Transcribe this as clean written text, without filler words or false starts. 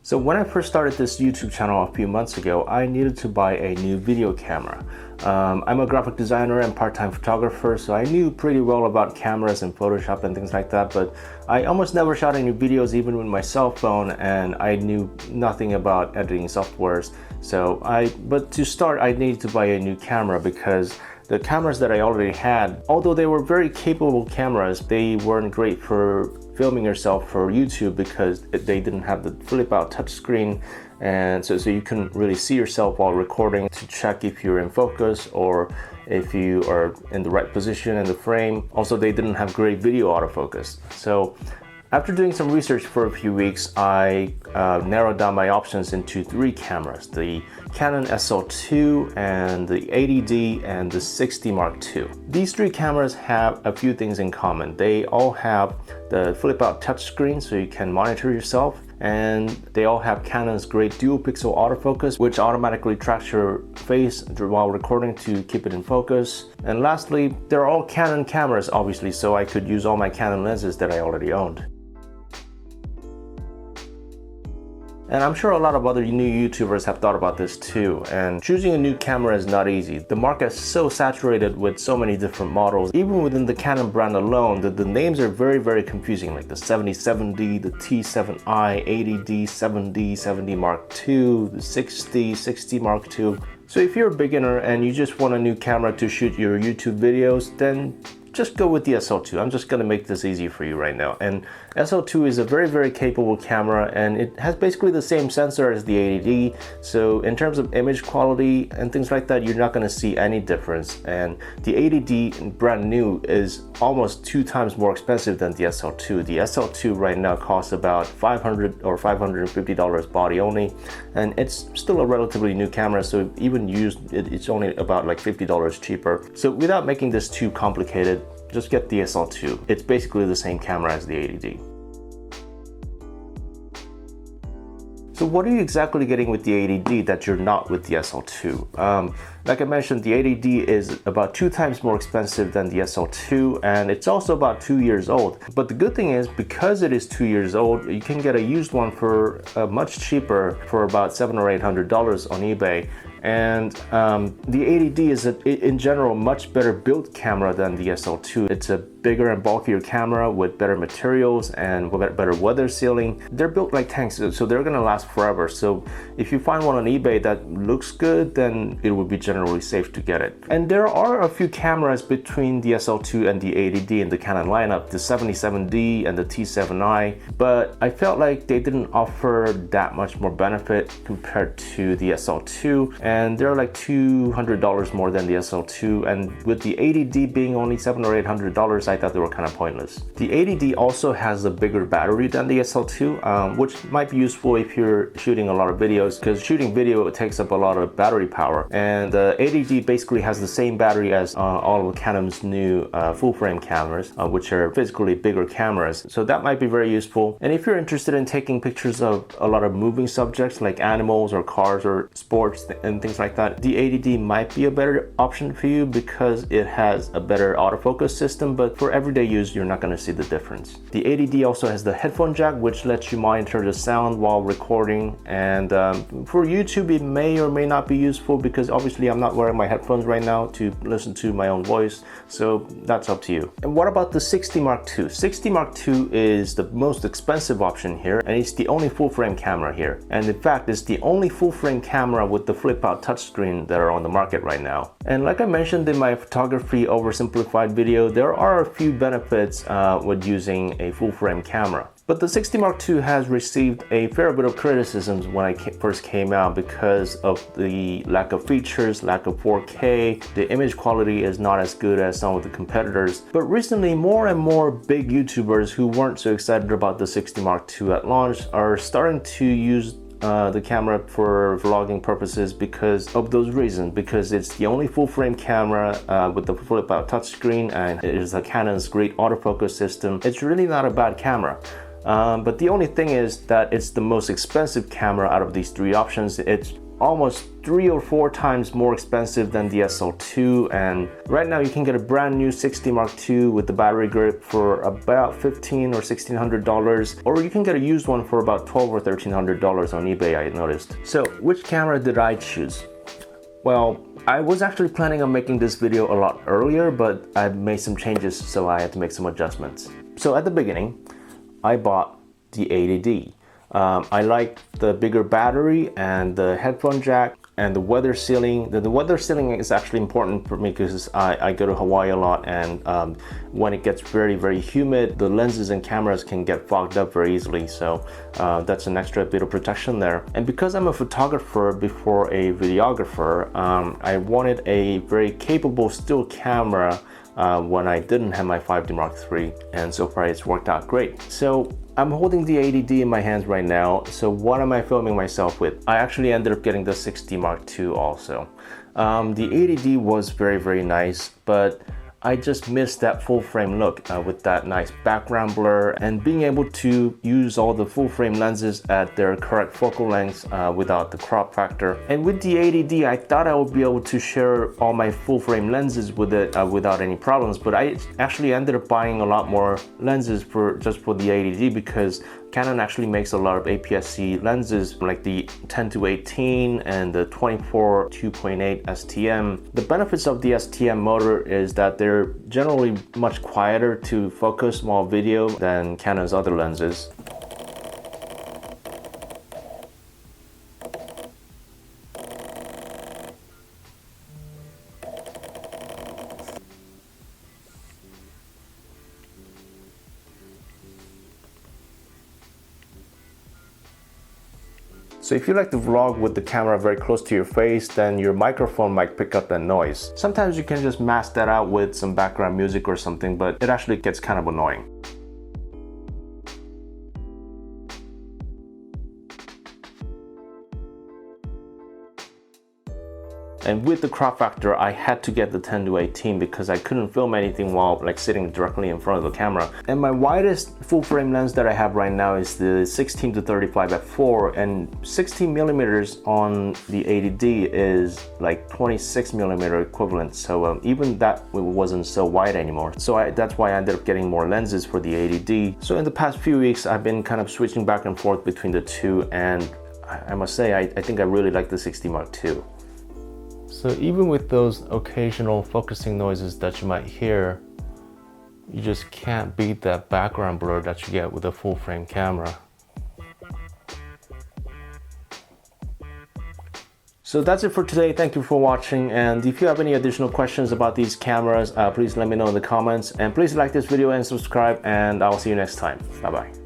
So when I first started this YouTube channel a few months ago, I needed to buy a new video camera. I'm a graphic designer and part-time photographer, so I knew pretty well about cameras and Photoshop and things like that, but I almost never shot any videos even with my cell phone, and I knew nothing about editing softwares. But to start, I needed to buy a new camera because the cameras that I already had, although they were very capable cameras, they weren't great for filming yourself for YouTube because they didn't have the flip out touchscreen, and so you couldn't really see yourself while recording to check if you're in focus or if you are in the right position in the frame. Also, they didn't have great video autofocus. So after doing some research for a few weeks, I narrowed down my options into 3 cameras: the Canon SL2 and the 80D and the 60 Mark II. These 3 cameras have a few things in common. They all have the flip out touchscreen so you can monitor yourself, and they all have Canon's great dual pixel autofocus, which automatically tracks your face while recording to keep it in focus. And lastly, they're all Canon cameras, obviously, so I could use all my Canon lenses that I already owned. And I'm sure a lot of other new YouTubers have thought about this too. And choosing a new camera is not easy. The market is so saturated with so many different models. Even within the Canon brand alone, the names are very confusing, like the 70-70D, the T7i, 80D, 7D, 70 Mark II, the 60 Mark II. So if you're a beginner and you just want a new camera to shoot your YouTube videos, then just go with the SL2. I'm just gonna make this easy for you right now. And SL2 is a very capable camera, and it has basically the same sensor as the 80D. So in terms of image quality and things like that, you're not gonna see any difference. And the 80D brand new is almost 2 times more expensive than the SL2. The SL2 right now costs about $500 or $550 body only, and it's still a relatively new camera, so even used, it's only about like $50 cheaper. So without making this too complicated, just get the SL2. It's basically the same camera as the 80D. So what are you exactly getting with the 80D that you're not with the SL2? Like I mentioned, the 80D is about 2 times more expensive than the SL2, and it's also about 2 years old. But the good thing is, because it is 2 years old, you can get a used one for much cheaper, for about $700 or $800 on eBay. And the 80D is, in general, much better built camera than the SL2. It's a bigger and bulkier camera with better materials and better weather sealing. They're built like tanks, so they're gonna last forever. So if you find one on eBay that looks good, then it would be generally safe to get it. And there are a few cameras between the SL2 and the 80D in the Canon lineup, the 77D and the T7i, but I felt like they didn't offer that much more benefit compared to the SL2, and they're like $200 more than the SL2, and with the 80D being only $700 or $800, I thought they were kind of pointless. The 80D also has a bigger battery than the SL2, which might be useful if you're shooting a lot of videos, because shooting video, it takes up a lot of battery power. And the 80D basically has the same battery as all of Canon's new full frame cameras, which are physically bigger cameras. So that might be very useful. And if you're interested in taking pictures of a lot of moving subjects like animals or cars or sports and things like that, the 80D might be a better option for you because it has a better autofocus system, but for everyday use, you're not going to see the difference. The 80D also has the headphone jack, which lets you monitor the sound while recording. And for YouTube, it may or may not be useful because obviously I'm not wearing my headphones right now to listen to my own voice. So that's up to you. And what about the 60 Mark II? 60 Mark II is the most expensive option here, and it's the only full frame camera here. And in fact, it's the only full frame camera with the flip out touchscreen that are on the market right now. And like I mentioned in my photography oversimplified video, there are a few benefits with using a full frame camera. But the 60 Mark II has received a fair bit of criticisms when I first came out because of the lack of features, lack of 4K. The image quality is not as good as some of the competitors. But recently, more and more big YouTubers who weren't so excited about the 60 Mark II at launch are starting to use the camera for vlogging purposes because of those reasons, because it's the only full frame camera with the flip out touchscreen, and it is a Canon's great autofocus system. It's really not a bad camera. But the only thing is that it's the most expensive camera out of these 3 options. It's almost 3 or 4 times more expensive than the SL2, and right now you can get a brand new 60 Mark II with the battery grip for about $1,500 or $1,600, or you can get a used one for about $1,200 or $1,300 on eBay, I noticed. So which camera did I choose? Well, I was actually planning on making this video a lot earlier, but I made some changes, so I had to make some adjustments. So at the beginning, I bought the 80D. I like the bigger battery and the headphone jack and the weather sealing. The weather sealing is actually important for me because I go to Hawaii a lot, and when it gets very, very humid, the lenses and cameras can get fogged up very easily. So that's an extra bit of protection there. And because I'm a photographer before a videographer, I wanted a very capable still camera when I didn't have my 5D Mark III, and so far it's worked out great. So I'm holding the 80D in my hands right now. So what am I filming myself with? I actually ended up getting the 60 Mark II also. The 80D was very, very nice, but I just missed that full frame look with that nice background blur and being able to use all the full frame lenses at their correct focal lengths without the crop factor. And with the 80D, I thought I would be able to share all my full frame lenses with it without any problems, but I actually ended up buying a lot more lenses just for the 80D because Canon actually makes a lot of APS-C lenses like the 10-18 and the 24-2.8 STM. The benefits of the STM motor is that they're generally much quieter to focus while video than Canon's other lenses. So if you like to vlog with the camera very close to your face, then your microphone might pick up that noise. Sometimes you can just mask that out with some background music or something, but it actually gets kind of annoying. And with the crop factor, I had to get the 10-18 because I couldn't film anything while like sitting directly in front of the camera. And my widest full frame lens that I have right now is the 16-35 f4, and 16 millimeters on the 80D is like 26 millimeter equivalent. So even that wasn't so wide anymore. So that's why I ended up getting more lenses for the 80D. So in the past few weeks, I've been kind of switching back and forth between the two, and I must say, I think I really like the 60 Mark II. So even with those occasional focusing noises that you might hear, you just can't beat that background blur that you get with a full frame camera. So that's it for today. Thank you for watching, and if you have any additional questions about these cameras, please let me know in the comments, and please like this video and subscribe, and I'll see you next time. Bye bye.